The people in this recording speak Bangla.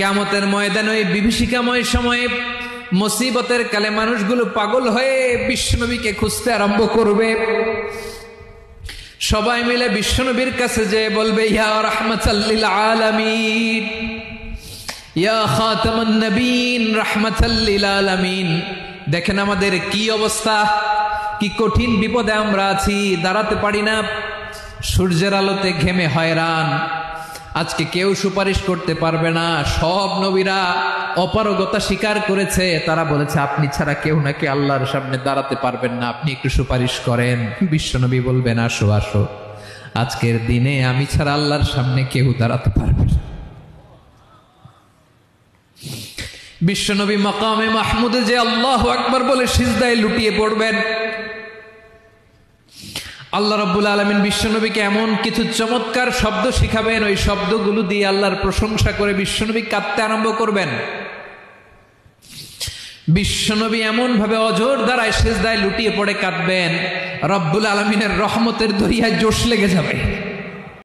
কিয়ামতের ময়দানে ওই বিভীষিকাময় সময়ে মুসিবতের কালে মানুষগুলো পাগল হয়ে বিশ্বনবীকে খুঁজতে আরম্ভ করবে। সবাই মিলে বিশ্বনবীর কাছে যে বলবে, ইয়া রাহমাতাল লিল আলামিন, ইয়া খাতামুন নবীন, রাহমাতাল লিল আলামিন। দেখেন আমাদের কি অবস্থা, কি কঠিন বিপদে আমরা আছি, দাঁড়াতে পারি না, সূর্যের আলোতে ঘেমে হয়রান। আজকে কেউ সুপারিশ করতে পারবে না। সব নবীরা অপারগতা স্বীকার করেছে, তারা বলেছে আপনি ছাড়া কেউ নাকি আল্লাহর সামনে দাঁড়াতে পারবেন না, আপনি একটু সুপারিশ করেন। বিশ্বনবী বলবেন, আসো আসো, আজকের দিনে আমি ছাড়া আল্লাহর সামনে কেউ দাঁড়াতে পারবে না। বিশ্বনবী মাকামে মাহমুদে যে আল্লাহু আকবার বলে সিজদায় লুটিয়ে পড়বেন। আল্লাহ রাব্বুল আলামিন বিশ্বনবীকে এমন কিছু চমৎকার শব্দ শিখাবেন, ওই শব্দগুলো দিয়ে আল্লাহর প্রশংসা করে বিশ্বনবী কাঁদতে আরম্ভ করবেন। বিশ্বনবী এমন ভাবে অজর দ্বারায় সিজদায় লুটিয়ে পড়ে কাঁদবেন, রব্বুল আলামিনের রহমতের দরিয়ায় জোশ লেগে যাবে।